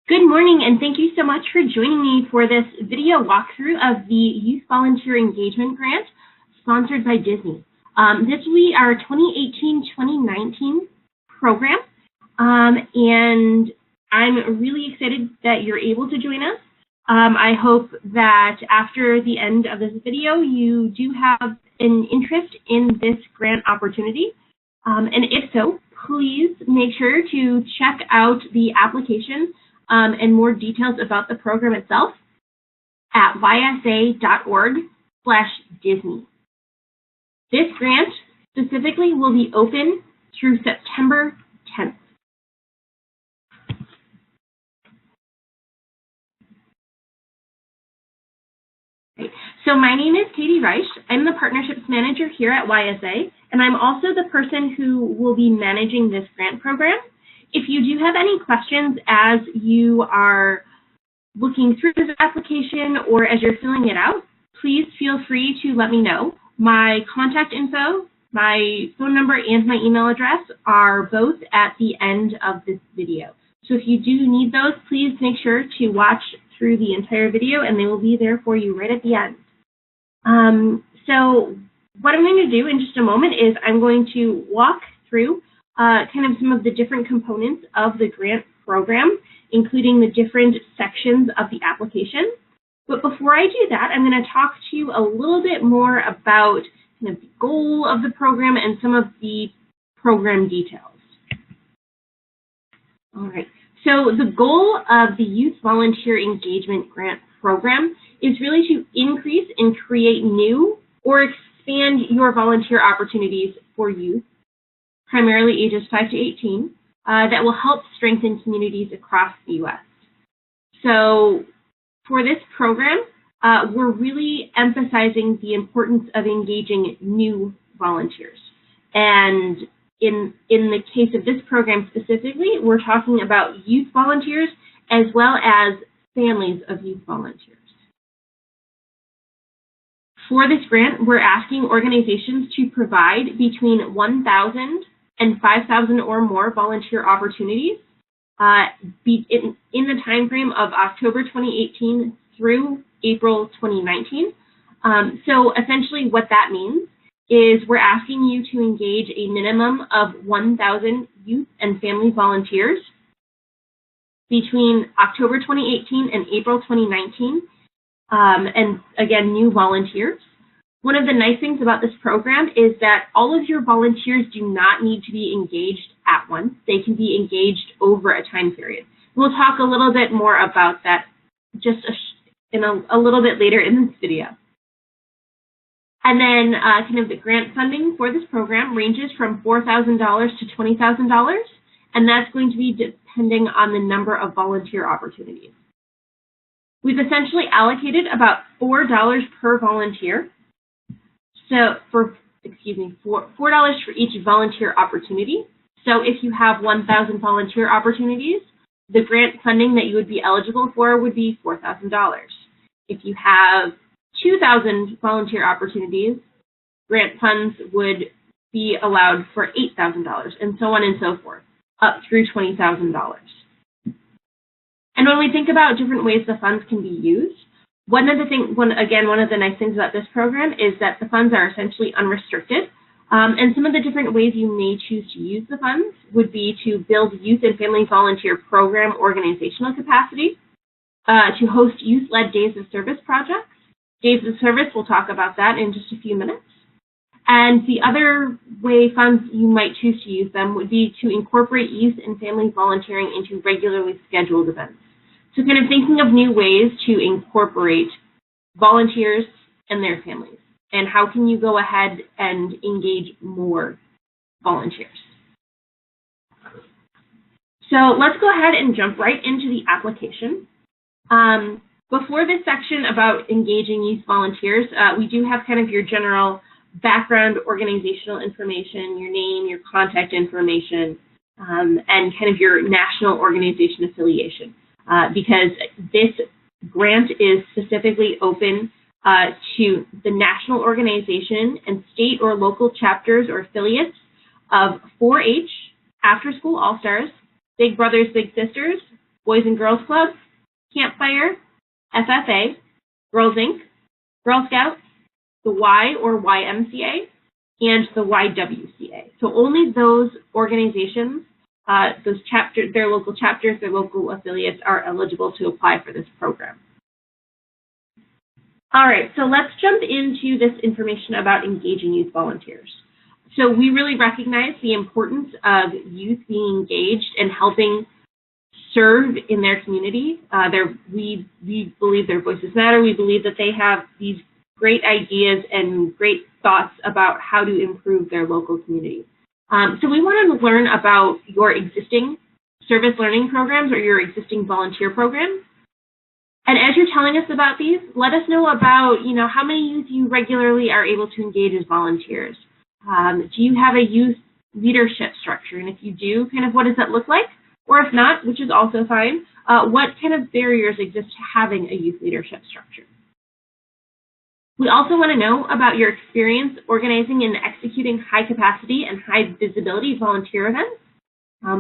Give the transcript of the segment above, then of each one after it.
Good morning, and thank you so much for joining me for this video walkthrough of the Youth Volunteer Engagement Grant sponsored by Disney. This will be our 2018-2019 program, and I'm really excited that you're able to join us. I hope that after the end of this video, you do have an interest in this grant opportunity, and if so, please make sure to check out the application and more details about the program itself at ysa.org/Disney. This grant specifically will be open through September 10th. So my name is Katie Reich. I'm the Partnerships Manager here at YSA, and I'm also the person who will be managing this grant program. If you do have any questions as you are looking through this application or as you're filling it out, please feel free to let me know. My contact info, my phone number, and my email address are both at the end of this video. So if you do need those, please make sure to watch through the entire video and they will be there for you right at the end. So what I'm going to do in just a moment is I'm going to walk through kind of some of the different components of the grant program, including the different sections of the application. But before I do that, I'm going to talk to you a little bit more about kind of the goal of the program and some of the program details. All right, so the goal of the Youth Volunteer Engagement Grant Program is really to increase and create new or expand your volunteer opportunities for youth, primarily ages 5 to 18, that will help strengthen communities across the U.S. So for this program, we're really emphasizing the importance of engaging new volunteers. And in the case of this program specifically, we're talking about youth volunteers as well as families of youth volunteers. For this grant, we're asking organizations to provide between 1,000 and 5,000 or more volunteer opportunities in the time frame of October 2018 through April 2019. So essentially what that means is we're asking you to engage a minimum of 1,000 youth and family volunteers between October 2018 and April 2019, and again, new volunteers. One of the nice things about this program is that all of your volunteers do not need to be engaged at once. They can be engaged over a time period. We'll talk a little bit more about that just a little bit later in this video. And then kind of the grant funding for this program ranges from $4,000 to $20,000, and that's going to be depending on the number of volunteer opportunities. We've essentially allocated about $4 per volunteer. So $4 for each volunteer opportunity. So if you have 1,000 volunteer opportunities, the grant funding that you would be eligible for would be $4,000. If you have 2,000 volunteer opportunities, grant funds would be allowed for $8,000, and so on and so forth, up through $20,000. And when we think about different ways the funds can be used, one of the nice things about this program is that the funds are essentially unrestricted. And some of the different ways you may choose to use the funds would be to build youth and family volunteer program organizational capacity, to host youth-led days of service projects. Days of service, we'll talk about that in just a few minutes. And the other way funds you might choose to use them would be to incorporate youth and family volunteering into regularly scheduled events. So kind of thinking of new ways to incorporate volunteers and their families, and how can you go ahead and engage more volunteers. So let's go ahead and jump right into the application. Before this section about engaging youth volunteers, we do have kind of your general background organizational information, your name, your contact information, and kind of your national organization affiliation. Because this grant is specifically open to the national organization and state or local chapters or affiliates of 4-H, After School All-Stars, Big Brothers Big Sisters, Boys and Girls Club, Campfire, FFA, Girls Inc., Girl Scouts, the Y or YMCA, and the YWCA. So only those organizations, those chapters, their local chapters, their local affiliates are eligible to apply for this program. All right, so let's jump into this information about engaging youth volunteers. So we really recognize the importance of youth being engaged and helping serve in their community. We believe their voices matter. We believe that they have these great ideas and great thoughts about how to improve their local community. So we wanted to learn about your existing service learning programs or your existing volunteer programs. And as you're telling us about these, let us know about, how many youth you regularly are able to engage as volunteers. Do you have a youth leadership structure? And if you do, kind of what does that look like? Or if not, which is also fine, what kind of barriers exist to having a youth leadership structure? We also want to know about your experience organizing and executing high capacity and high visibility volunteer events.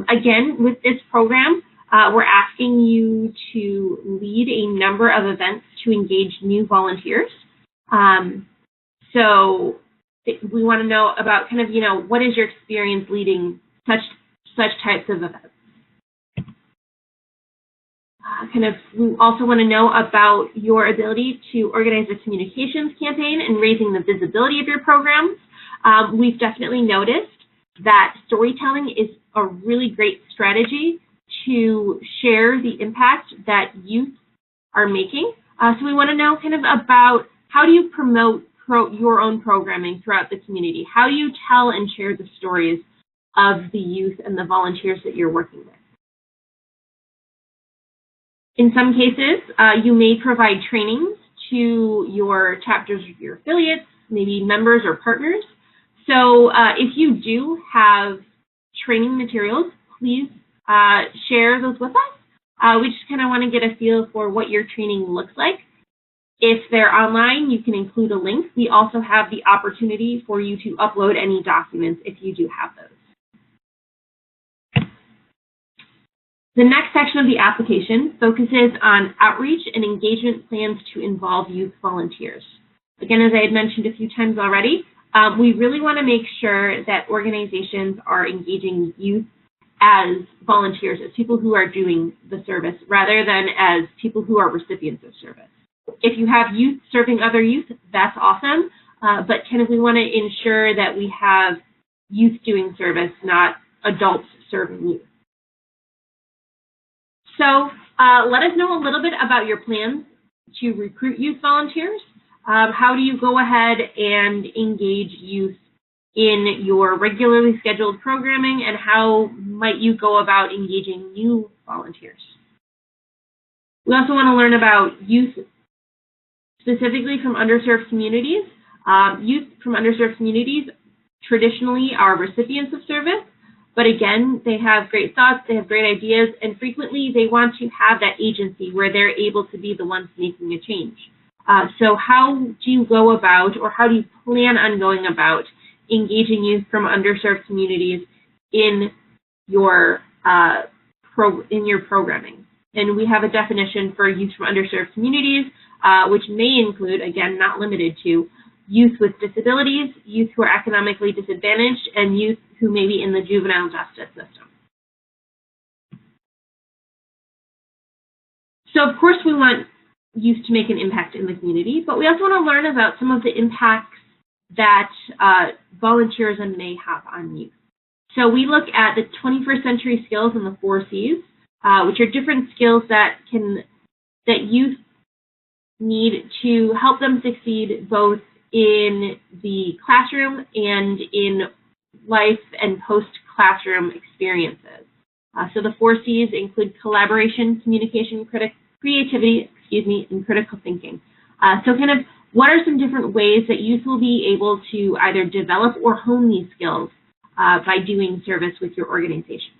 Again, with this program, we're asking you to lead a number of events to engage new volunteers. So we want to know about kind of, what is your experience leading such types of events? We also want to know about your ability to organize a communications campaign and raising the visibility of your programs. We've definitely noticed that storytelling is a really great strategy to share the impact that youth are making. So we want to know kind of about how do you promote your own programming throughout the community? How do you tell and share the stories of the youth and the volunteers that you're working with? In some cases, you may provide trainings to your chapters or your affiliates, maybe members or partners. So if you do have training materials, please share those with us. We just kind of want to get a feel for what your training looks like. If they're online, you can include a link. We also have the opportunity for you to upload any documents if you do have those. The next section of the application focuses on outreach and engagement plans to involve youth volunteers. Again, as I had mentioned a few times already, we really want to make sure that organizations are engaging youth as volunteers, as people who are doing the service, rather than as people who are recipients of service. If you have youth serving other youth, that's awesome, but we want to ensure that we have youth doing service, not adults serving youth. So let us know a little bit about your plans to recruit youth volunteers. How do you go ahead and engage youth in your regularly scheduled programming, and how might you go about engaging new volunteers? We also want to learn about youth specifically from underserved communities. Youth from underserved communities traditionally are recipients of service. But again, they have great thoughts, they have great ideas, and frequently they want to have that agency where they're able to be the ones making a change. So how do you go about, or how do you plan on going about engaging youth from underserved communities in your programming? And we have a definition for youth from underserved communities, which may include, again, not limited to, youth with disabilities, youth who are economically disadvantaged, and youth who may be in the juvenile justice system. So of course we want youth to make an impact in the community, but we also want to learn about some of the impacts that volunteerism may have on youth. So we look at the 21st century skills and the 4 Cs, which are different skills that youth need to help them succeed both in the classroom and in life and post-classroom experiences. So the 4 Cs include collaboration, communication, creativity, and critical thinking. So what are some different ways that youth will be able to either develop or hone these skills by doing service with your organization?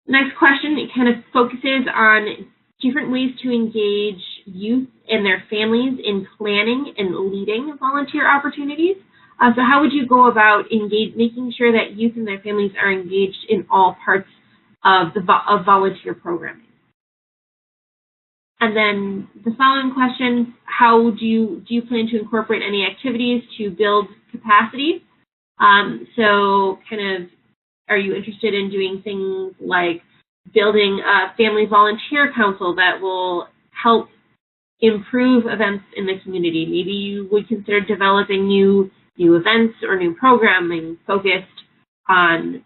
The next question, it kind of focuses on different ways to engage youth and their families in planning and leading volunteer opportunities. So how would you go about making sure that youth and their families are engaged in all parts of volunteer programming. And then the following question: how do you plan to incorporate any activities to build capacity? So kind of, are you interested in doing things like building a family volunteer council that will help improve events in the community? Maybe you would consider developing new events or new programming focused on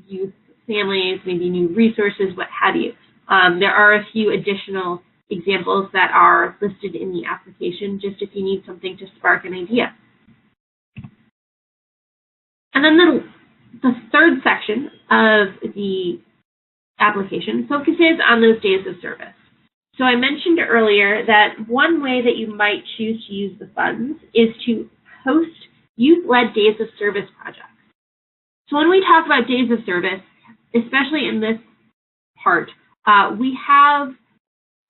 youth, families, maybe new resources, what have you. There are a few additional examples that are listed in the application, just if you need something to spark an idea. And then the third section of the application focuses on those days of service. So I mentioned earlier that one way that you might choose to use the funds is to host youth-led days of service projects. So when we talk about days of service, especially in this part, we have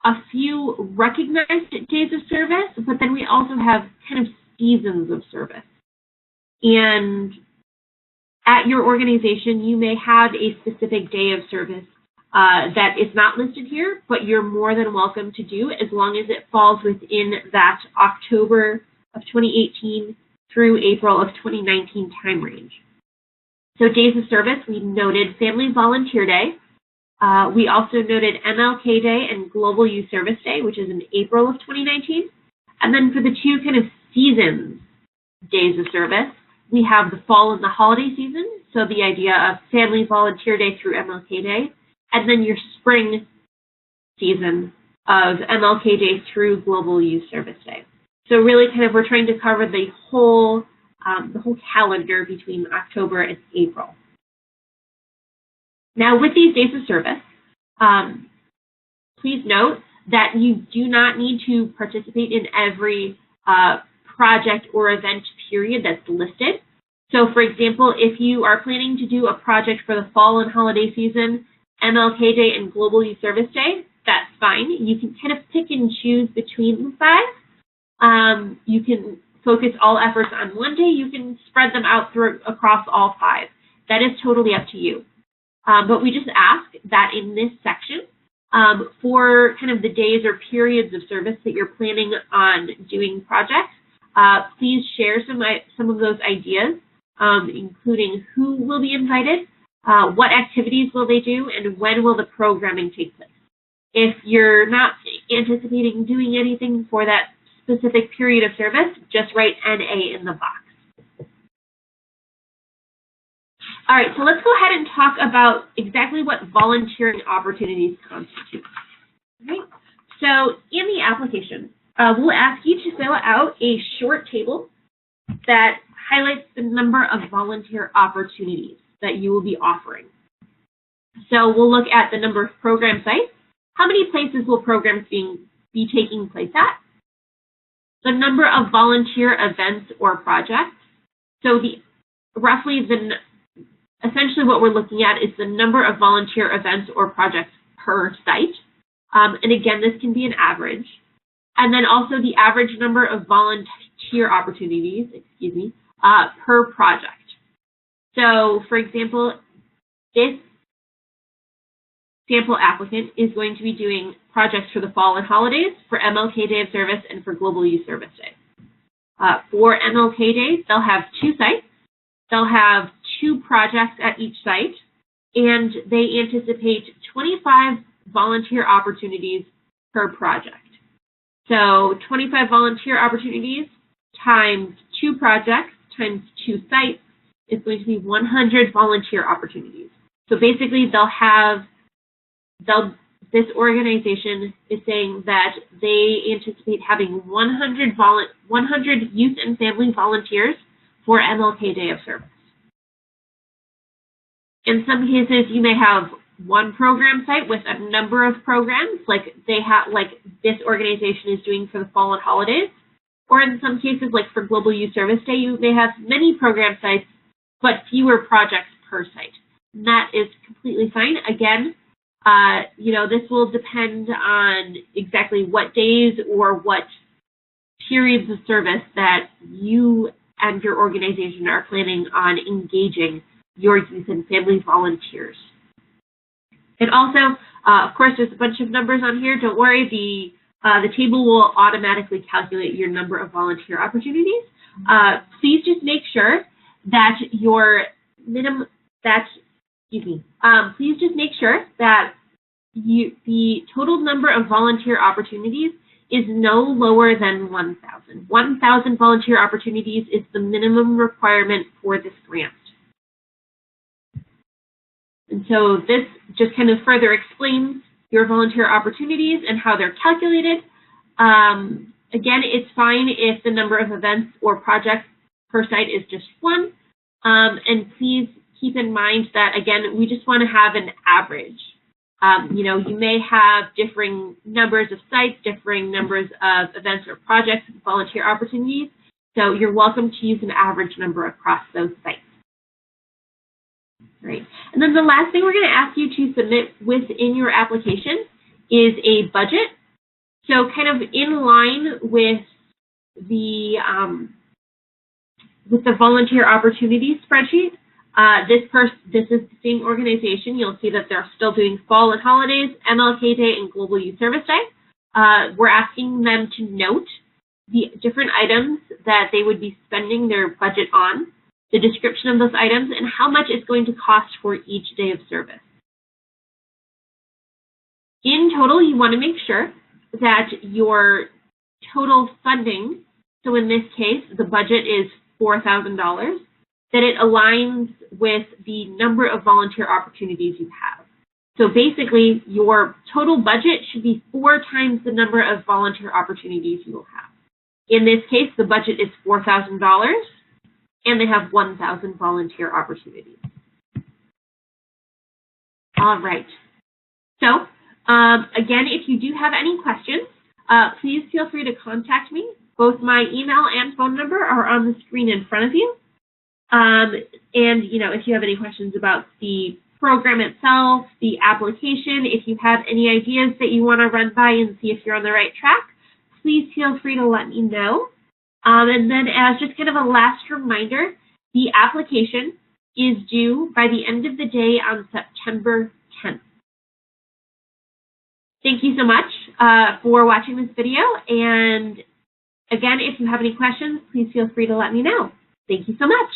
a few recognized days of service, but then we also have kind of seasons of service. And at your organization, you may have a specific day of service that is not listed here, but you're more than welcome to do as long as it falls within that October of 2018 through April of 2019 time range. So days of service, we noted Family Volunteer Day. We also noted MLK Day and Global Youth Service Day, which is in April of 2019. And then for the two kind of seasons days of service, we have the fall and the holiday season, so the idea of Family Volunteer Day through MLK Day, and then your spring season of MLK Day through Global Youth Service Day. So really kind of we're trying to cover the whole calendar between October and April. Now with these days of service, please note that you do not need to participate in every project or event period that's listed. So for example, if you are planning to do a project for the fall and holiday season, MLK Day and Global Youth Service Day, that's fine. You can kind of pick and choose between the five. You can focus all efforts on one day. You can spread them out across all five. That is totally up to you. But we just ask that in this section, for kind of the days or periods of service that you're planning on doing projects, please share some of those ideas, including who will be invited, what activities will they do, and when will the programming take place. If you're not anticipating doing anything for that specific period of service, just write NA in the box. All right, so let's go ahead and talk about exactly what volunteering opportunities constitute. All right, so in the application, we'll ask you to fill out a short table that highlights the number of volunteer opportunities that you will be offering. So we'll look at the number of program sites. How many places will programs be taking place at? The number of volunteer events or projects. So essentially what we're looking at is the number of volunteer events or projects per site. And again, this can be an average. And then also the average number of volunteer opportunities, per project. So for example, this sample applicant is going to be doing projects for the fall and holidays, for MLK Day of Service, and for Global Youth Service Day. For MLK Day, they'll have 2 sites. They'll have 2 projects at each site, and they anticipate 25 volunteer opportunities per project. So 25 volunteer opportunities times 2 projects times 2 sites is going to be 100 volunteer opportunities. So basically this organization is saying that they anticipate having 100 youth and family volunteers for MLK Day of Service. In some cases, you may have 1 program site with a number of programs, like this organization is doing for the fall and holidays. Or in some cases, like for Global Youth Service Day, you may have many program sites, but fewer projects per site. And that is completely fine. Again, this will depend on exactly what days or what periods of service that you and your organization are planning on engaging your youth and family volunteers. And also, of course, there's a bunch of numbers on here. Don't worry, the table will automatically calculate your number of volunteer opportunities. Please just make sure that your minimum, please just make sure that the total number of volunteer opportunities is no lower than 1,000. 1,000 volunteer opportunities is the minimum requirement for this grant. And so this just kind of further explains your volunteer opportunities and how they're calculated. Again, it's fine if the number of events or projects per site is just one. And please keep in mind that, again, we just want to have an average. You may have differing numbers of sites, differing numbers of events or projects, volunteer opportunities. So you're welcome to use an average number across those sites. Right. And then the last thing we're going to ask you to submit within your application is a budget. So kind of in line with the volunteer opportunity spreadsheet, this is the same organization. You'll see that they're still doing fall and holidays, MLK Day, and Global Youth Service Day. We're asking them to note the different items that they would be spending their budget on, the description of those items, and how much it's going to cost for each day of service. In total, you want to make sure that your total funding, so in this case, the budget is $4,000, that it aligns with the number of volunteer opportunities you have. So basically, your total budget should be 4 times the number of volunteer opportunities you will have. In this case, the budget is $4,000, and they have 1,000 volunteer opportunities. All right. So, again, if you do have any questions, please feel free to contact me. Both my email and phone number are on the screen in front of you. And, if you have any questions about the program itself, the application, if you have any ideas that you want to run by and see if you're on the right track, please feel free to let me know. And then as just kind of a last reminder, the application is due by the end of the day on September 10th. Thank you so much for watching this video. And again, if you have any questions, please feel free to let me know. Thank you so much.